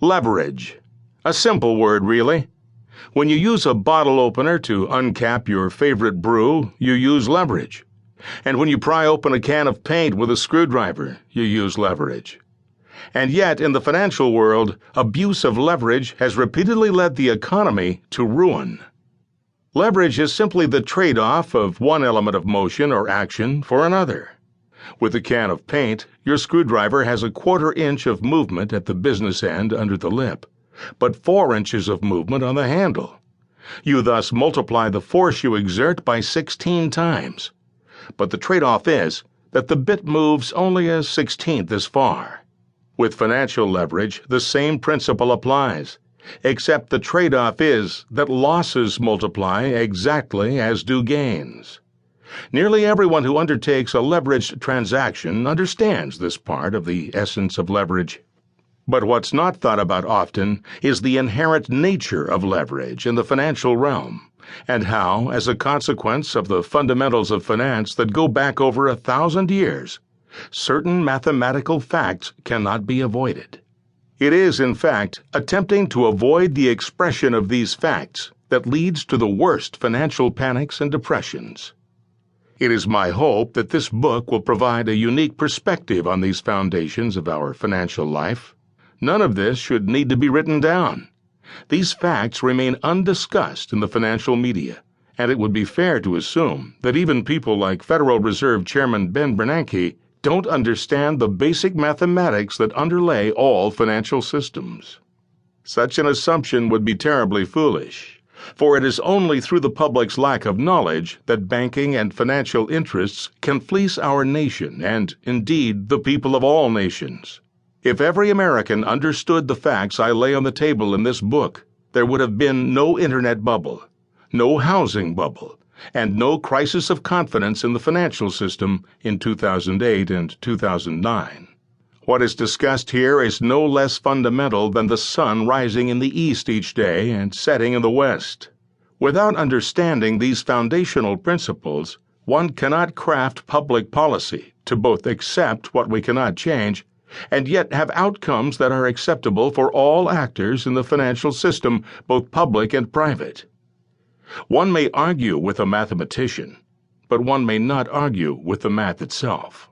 Leverage. A simple word, really. When you use a bottle opener to uncap your favorite brew, you use leverage. And when you pry open a can of paint with a screwdriver, you use leverage. And yet, in the financial world, abuse of leverage has repeatedly led the economy to ruin. Leverage is simply the trade-off of one element of motion or action for another. With a can of paint, your screwdriver has a 1/4 inch of movement at the business end under the lip, but 4 inches of movement on the handle. You thus multiply the force you exert by 16 times. But the trade-off is that the bit moves only a 1/16th as far. With financial leverage, the same principle applies, except the trade-off is that losses multiply exactly as do gains. Nearly everyone who undertakes a leveraged transaction understands this part of the essence of leverage. But what's not thought about often is the inherent nature of leverage in the financial realm, and how, as a consequence of the fundamentals of finance that go back over 1,000 years, certain mathematical facts cannot be avoided. It is, in fact, attempting to avoid the expression of these facts that leads to the worst financial panics and depressions. It is my hope that this book will provide a unique perspective on these foundations of our financial life. None of this should need to be written down. These facts remain undiscussed in the financial media, and it would be fair to assume that even people like Federal Reserve Chairman Ben Bernanke don't understand the basic mathematics that underlay all financial systems. Such an assumption would be terribly foolish, for it is only through the public's lack of knowledge that banking and financial interests can fleece our nation and, indeed, the people of all nations. If every American understood the facts I lay on the table in this book, there would have been no internet bubble, no housing bubble, and no crisis of confidence in the financial system in 2008 and 2009. What is discussed here is no less fundamental than the sun rising in the east each day and setting in the west. Without understanding these foundational principles, one cannot craft public policy to both accept what we cannot change and yet have outcomes that are acceptable for all actors in the financial system, both public and private. One may argue with a mathematician, but one may not argue with the math itself.